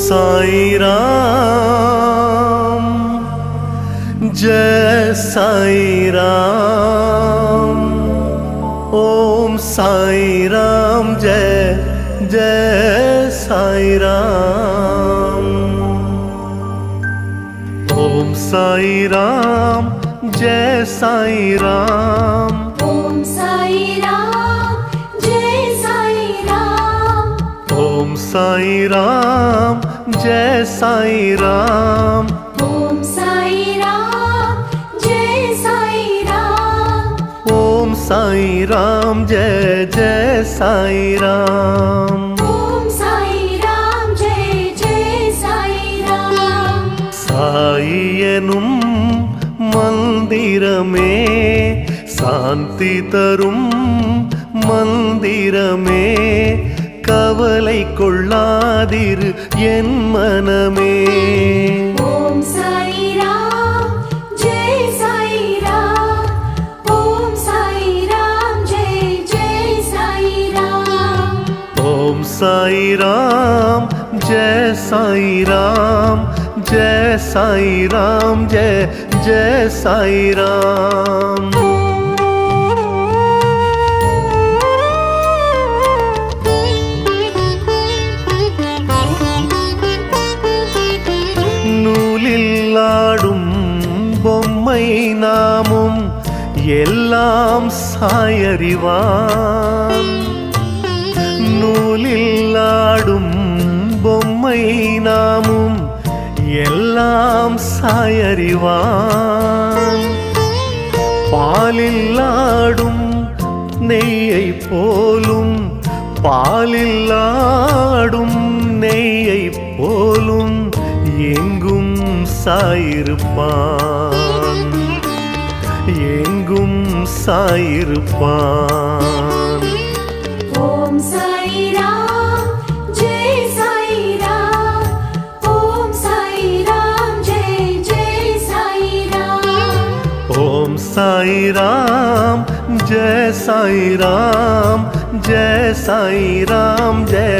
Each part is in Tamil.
साई राम जय साई राम। ओम साई राम जय जय साई राम। ओम साई राम जय साई राम। ओम साई राम जय साई राम। ओम साई राम जय साई राम। ओम साई राम जय साई राम। ओम साई राम जय जय साई राम। ओम साई राम जय जय साई राम। साई एनुम मंदिरमे சாந்தி தரும் மந்திரமே கவலை கொள்ளாதிரு என் மனமே। ஓம் சாய் ராம் ஜெய் சாய் ராம்। ஓம் சாய் ராம் ஜெய் ஜெய் சாய் ராம்। ஓம் சாய் ராம் ஜெய் சாய் ராம்। जय साई राम जय जय साई राम। நூலில்லாடும் பொம்மை நாமும் எல்லாம் சாயறிவான்। நூலில்லாடும் பொம்மை நாமும் எல்லாம் சாயறிவான்। பாலில்லாடும் நெய்யை போலும் பாலில்லாடும் நெய்யை போலும் எங்கும் சாயிருப்பான் எங்கும் சாயிருப்பான்। ஓம் சாய் ராம் ஜெய் சாய் ராம்। ஓம் சாய் ராம் ஜெய் ஜெய் சாய் ராம்। ओम साई राम जय साई राम। जय साई राम जय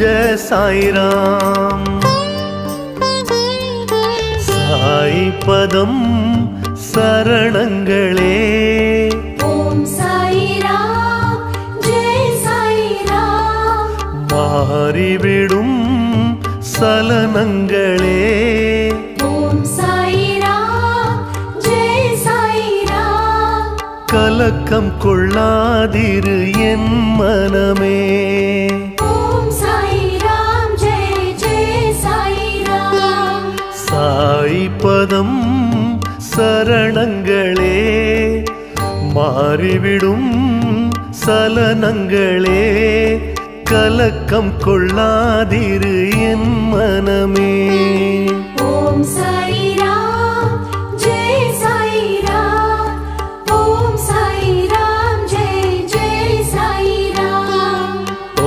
जय साई राम। साई पदम சரணங்களே। ஓம் சாய் ராம் ஜெய் சாய் ராம்। மாறிவிடும் சலனங்களே। ஓம் சாய் ராம் ஜெய் சாய் ராம்। கலக்கம் கொள்ளாதிரு என் மனமே। ஓம் சாய் ராம் ஜெய் ஜெய் சாய் ராம்। சாய் பதம் சரணங்களே மாறிவிடும் சலனங்களே கலக்கம் கொள்ளாதிரு என் மனமே। ஓம் சாய் ராம் ஜெய் சாய் ராம்। ஓம் சாய் ராம் ஜெய் ஜெய் சாய் ராம்।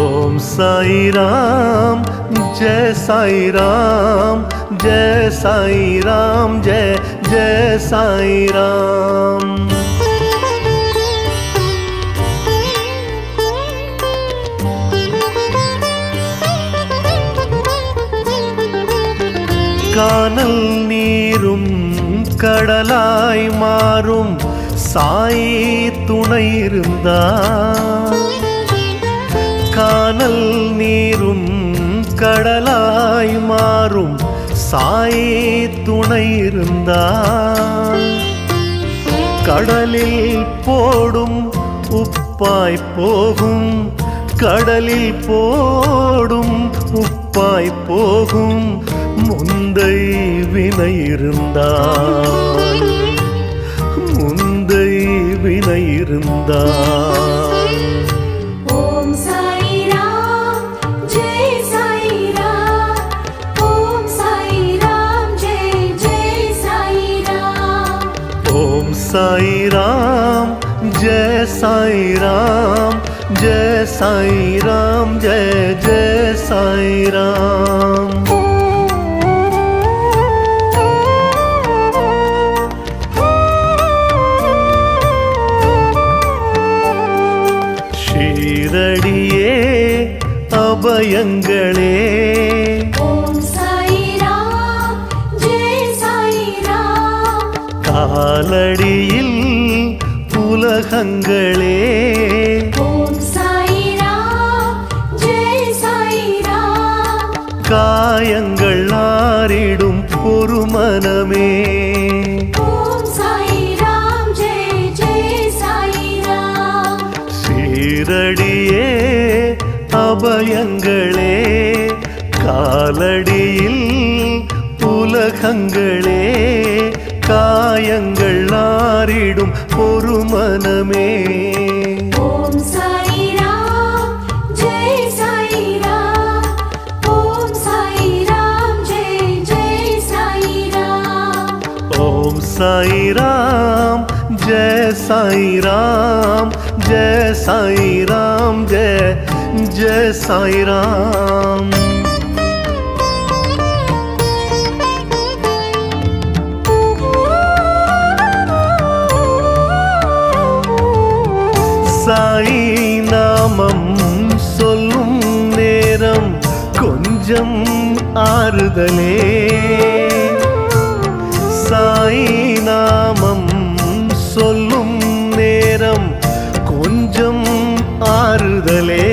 ஓம் சாய் ராம் जय साई राम। जय साई राम जय जय साई राम। கானல் நீரும் கடலாய் மாறும் சாய் துணை இருந்தார்। கானல் நீரும் கடலாய் மாறும் சாய் துணை இருந்தார்। கடலில் போடும் உப்பாய் போகும் கடலில் போடும் உப்பாய் போகும் முந்தை வினை இருந்தால் முந்தை வினை இருந்தால்। ஓம் சாய் ராம் ஜெய் சாய் ராம்। ஓம் சாய் ராம் ஜெய் ஜெய் சாய் ராம்। ओम साई राम जय साई राम। जय साई राम जय जय साई राम। ஷீரடியே அபயங்களே। ஓம் காலடியில் உலகங்களே ஓம் சாய்ராம் ஜெய் சாய்ராம் காயங்கள் ஆறிடும் ஒரு மனமே ஓம் சாய்ராம் ஜெய் ஜெய் சாய்ராம் சீரடியே அபயங்களே காலடியில் உலகங்களே காயங்கள் ஆறிடும் ஒரு மனமே ஓம் சாய்ராம் ஜெய் சாய்ராம் ஓம் சாய்ராம் ஜெய் ஜெய் சாய்ராம் ஓம் சாய்ராம் ஜெய சாய்ராம் ஜெய சாய்ராம் ஜெய ஜெய சாய்ராம் சாய் நாமம் சொல்லும் நேரம் கொஞ்சம் ஆறுதலே சாய் நாமம் சொல்லும் நேரம் கொஞ்சம் ஆறுதலே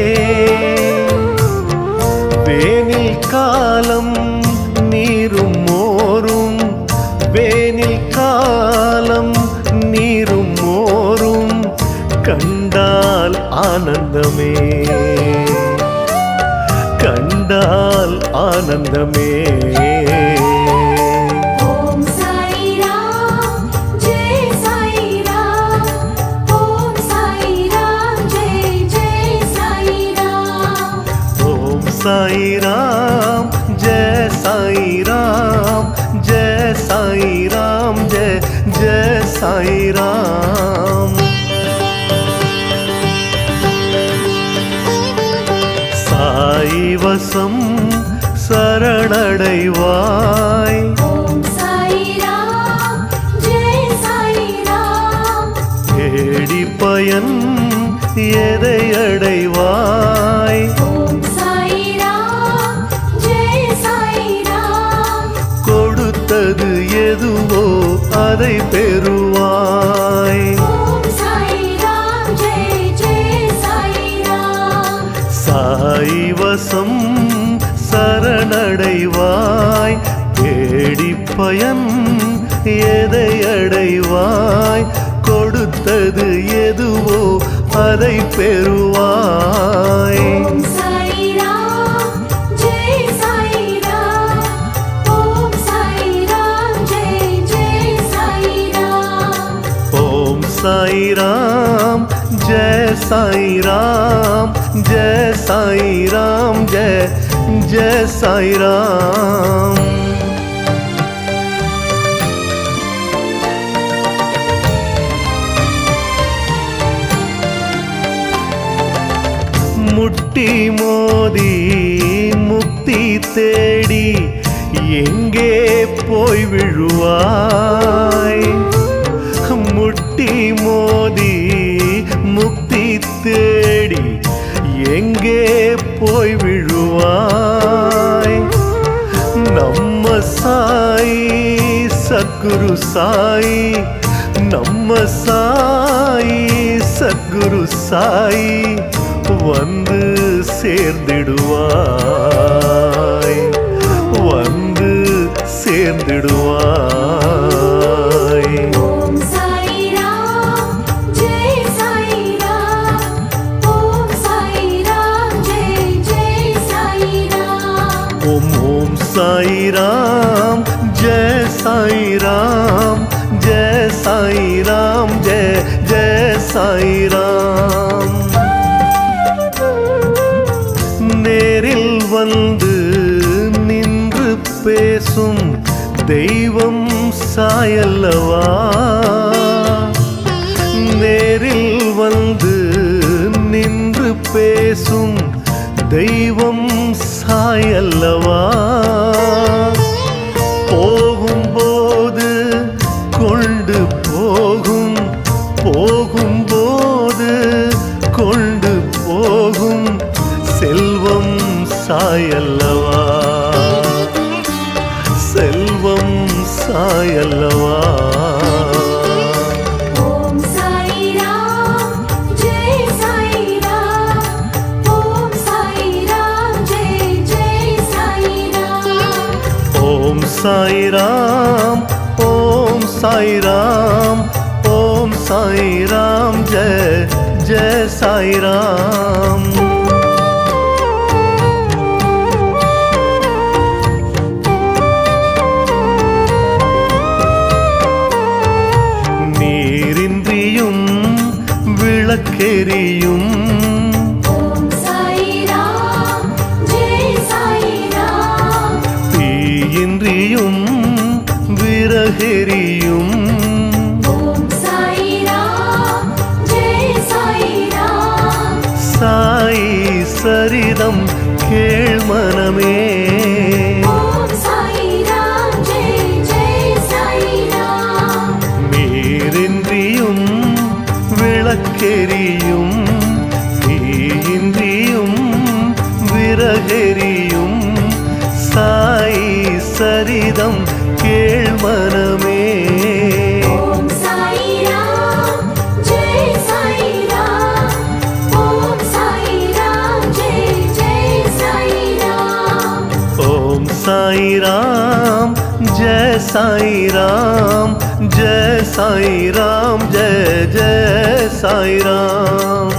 வேனில் காலம் நீரும் மோரும் வேனில் காலம் நீரும் மோரும் கண்டால் ஆனந்தமே கண்டால் ஆனந்தமே ஓம் சாய்ராம் ஜெய் சாய்ராம் ஓம் சாய்ராம் ஜெய் ஜெய் சாய்ராம் ஓம் சாய்ராம் ஜெய சாய்ராம் ஜெய சாய்ராம் ஜெய ஜெய சாய்ராம் சாய் வசம் சரணடைவாய் ஓம் சாய்ராம் ஜெய் சாய்ராம் தேடி பயன் எதை அடைவாய் ஓம் சாய்ராம் ஜெய் சாய்ராம் கொடுத்தது எதுவோ அதை பெறுவாய் ஓம் சாய்ராம் ஜெய் ஜெய் சாய்ராம் சாய் வசம் சரணடைவாய் தேடி பயன் எதை அடைவாய் கொடுத்தது எதுவோ அதை பெறுவாய் ஓம் சாய்ராம் ஜெய் சாய்ராம் ஓம் சாய்ராம் ஜெய் ஜெய் சாய்ராம் ஓம் சாய்ராம் ஜெய சாய்ராம் ஜெய சாய்ராம் ஜெய ஜெய சாய்ராம் முட்டி மோதி முக்தி தேடி எங்கே போய் விழுவாய் முட்டி மோதி முக்தி தேடி எங்கே போய் விழுவாய் நம்ம சாய் சத்குரு சாய் நம்ம சாய் சத்குரு சாய் வந்து சேர்ந்திடுவாய் வந்து சேர்ந்திடுவாய் ஓம் சாய்ராம் ஜெய் சாய்ராம் ஓம் சாய்ராம் ஜெய் ஜெய் சாய்ராம் ஓம் ஓம் சாய்ராம் ஜெய சாய்ராம் ஜெய சாய்ராம் ஜெய ஜெய சாய்ராம் நேரில் வந்து நின்று பேசும் தெய்வம் சாயல்லவா நேரில் வந்து நின்று பேசும் தெய்வம் சாயல்லவா போகும்போது கொண்டு போகும் போகும்போது கொண்டு போகும் செல்வம் சாயல்லவா செல்வம் சாயல்லவா சாய்ராம் ஓம் சாய்ராம் ஓம் சாய்ராம் ஜெய ஜெய சாய்ராம். நீரின்றியும் விளக்கெரியும் ஓம் சாய்ராம் ஜெய் சாய்ராம். தீயின்றியும் விறகெரியும் ஓம் சாய்ராம் ஜெய் சாய்ராம். சாய் சரிதம் கேள் மனமே. ஓம் சாய்ராம் ஜெய் ஜெய் சாய்ராம். நீரின்றியும் விளக்கெரியும் தீயின்றியும் விறகெரியும் சாய் சரிதம் கேள் மனமே. ஓம் சாய்ராம் ஜெய் சாய்ராம். ஓம் சாய்ராம் ஜெய் ஜெய் சாய்ராம். ஓம் சாய்ராம் ஜெய சாய்ராம் ஜெய சாய்ராம் ஜெய ஜெய சாய்ராம்.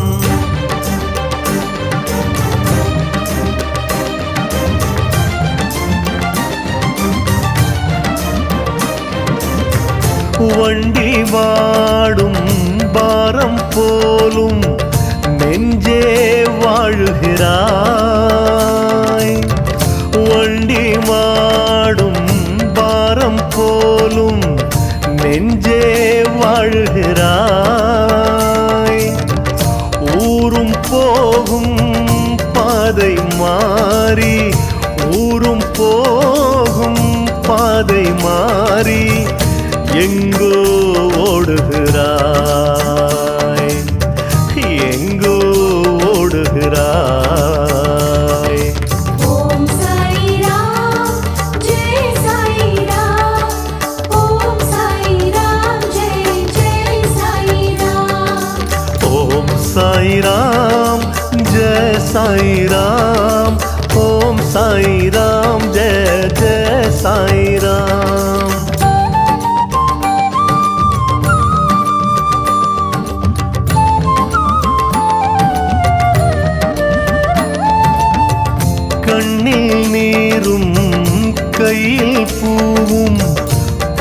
வண்டி வாடும் பாரம் போலும் நெஞ்சே வாழுகிறாய். வண்டி மாடும் பாரம் போலும் நெஞ்சே வாழுகிறாய். ஊரும் போகும் பாதை மாறி ஊரும் போகும் பாதை மாறி எங்கோ ஓடுகிறாய் எங்கோ ஓடுகிறாய். ஓம் சாய்ராம் ஜெய் சாய்ராம். ஓம் சாய்ராம் ஜெய் ஜெய் சாய்ராம். ஓம் சாய்ராம் ஜெய சாய்ராம் ஓம் சாய்ராம் ஜெய ஜெய சாய்ராம். கண்ணில் நீரும் கையில் பூவும்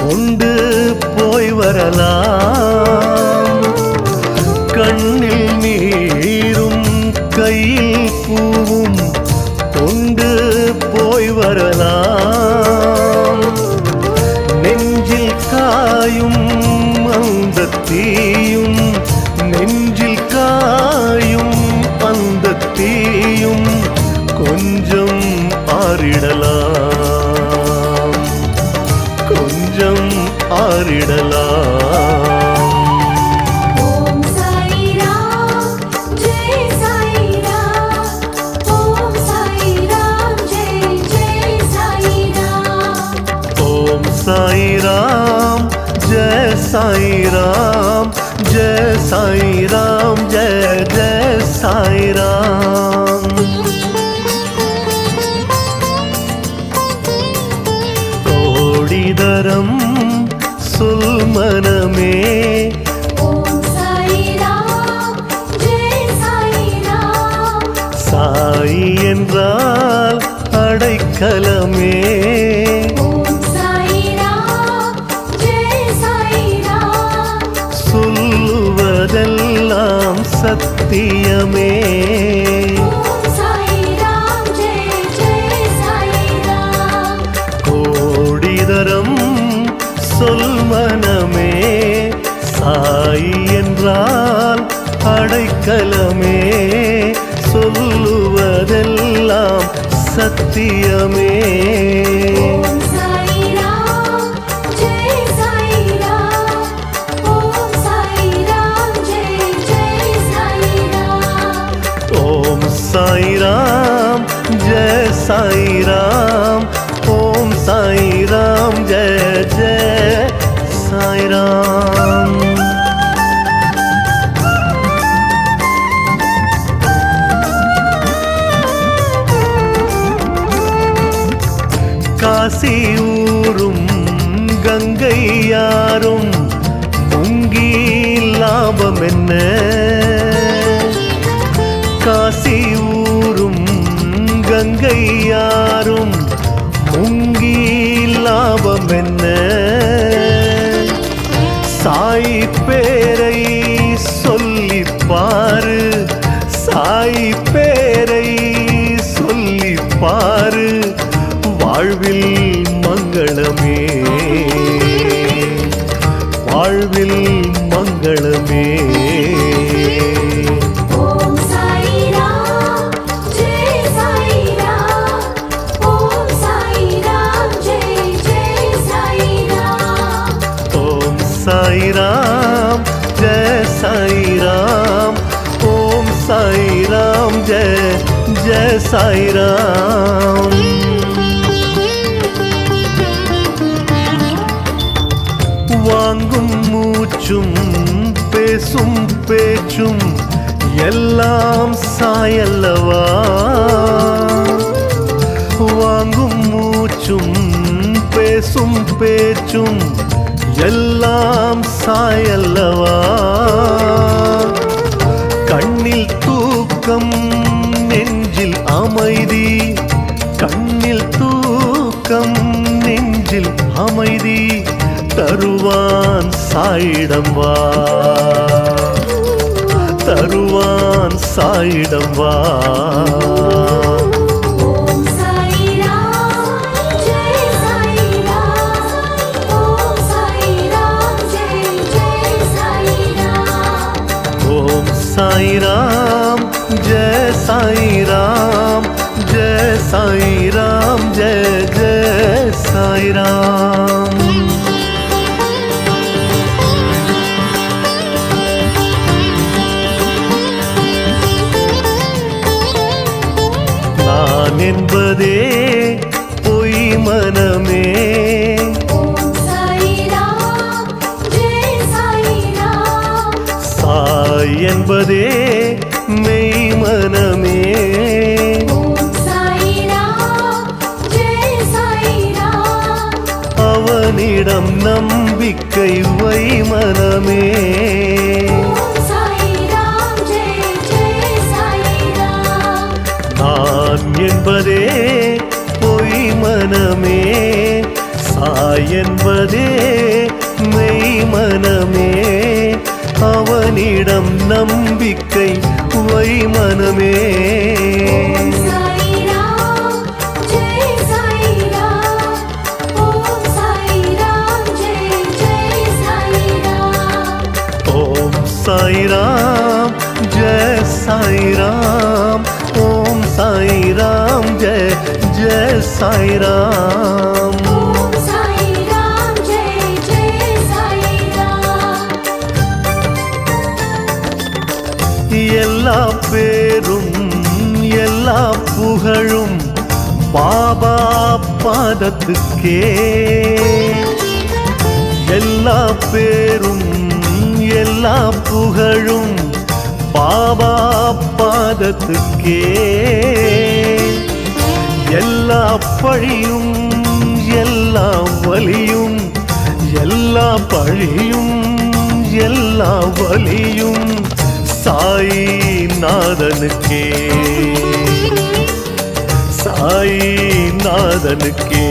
கொண்டு போய் வரலாம். கண்ணில் நீரும் கையில் பூவும் கொண்டு போய் வரலாம். நெஞ்சில் காயும் அந்த தீயும் நெஞ்சில் காயும் அந்த தீயும் கொஞ்சம் ஆறிடலாம் கொஞ்சம் ஆறிடலாம். ஓம் சாய்ராம் ஜெய் சாய்ராம். ஓம் சாய்ராம் ஜெய் ஜெய் சாய்ராம். ஓம் சாய்ராம் ஜெய சாய்ராம் ஜெய சாய்ராம் ஜெய ஜெய சாய்ராம். கோடிதரம் சொல் மனமே. ஓம் சாய்ராம் ஜெய் சாய்ராம். சாய் என்றால் அடைக்கலமே. ஓம் சாய்ராம் ஜெய் சாய்ராம். சொல்லுவதெல்லாம் சத்தியமே. ஓம் சாய்ராம் ஜெய் ஜெய் சாய்ராம். கோடிதரம் சொல் மனமே. சாய் என்றால் அடைக்கலமே. சொல்லுவதெல்லாம் சத்தியமே. ஓம் சாய்ராம் ஜெய் சாய்ராம். ஓம் சாய்ராம் ஜெய் ஜெய் சாய்ராம். ஓம் சாய்ராம் ஜெய சாய்ராம் ஓம் சாய்ராம் ஜெய ஜெய சாய்ராம். காசி ஊர் கங்கை யாரும் முங்கி லாபம் என்ன, காசி ஊரும் கங்கை யாரும் முங்கி லாபம் என்ன, சாய் பேரை சொல்லிப்பாரு, சாய் பேரை சொல்லிப்பாரு, வாழ்வில் மங்களமே, வாழ்வில் மங்களமே. ஓம் சாய்ராம் ஜெய் சாய்ராம், ஓம் சாய்ராம் ஜெய் ஜெய் சாய்ராம். ஓம் சாய்ராம் ஜெய் சாய்ராம், ஓம் சாய்ராம் ஜெய் ஜெய் சாய்ராம். வாங்கும் மூச்சும் பேசும் பேச்சும் எல்லாம் சாயல்லவா, வாங்கும் மூச்சும் பேசும் பேச்சும் எல்லாம் சாயல்லவா, கண்ணில் தூக்கம் நெஞ்சில் அமைதி, கண்ணில் தூக்கம் நெஞ்சில் அமைதி, தருவான் சாயிடம் வா, தருவான் சாயிடம் வா. ஓம் சாய்ராம் ஜெய் சாய்ராம், ஓம் சாய்ராம் ஜெய் ஜெய் சாய்ராம். ஓம் சாய்ராம் ஜெய் சாய்ராம், ஜெய் சாய்ராம் ஜெய் ஜெய் சாய்ராம். நான் என்பதே பொய் மனமே, ஓம் சாய்ராம் ஜெய் சாய்ராம், சாய் என்பதே மெய் மனமே, ஓம் சாய்ராம் ஜெய் சாய்ராம். அவனிடம் நம்பிக்கை வை மனமே, ஓம் சாய்ராம் ஜெய் ஜெய் சாய்ராம். நான் என்பதே பொய் மனமே, சாய் என்பதே மெய் மனமே, அவனிடம் நம்பிக்கை வை மனமே. ஓம் சாய்ராம் ஜெய் சாய்ராம், ஓம் சாய்ராம் ஜெய் ஜெய் சாய்ராம். ஓம் சாய்ராம் ஜெய் சாய்ராம், ஓம் சாய்ராம் ஜெய் ஜெய் சாய்ராம். ஓம் சாய்ராம் ஜெய் ஜெய் சாய்ராம். எல்லா பேரும் எல்லா புகழும் பாபா பாதத்துக்கே, எல்லா பேரும் எல்லா புகழும் பாபா பாதத்துக்கே, எல்லா பழியும் எல்லா வலியும், எல்லா பழியும் எல்லா வலியும் சாய் நாதனுக்கே, சாய் நாதனுக்கே,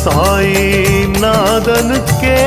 சாய் நாதனுக்கே.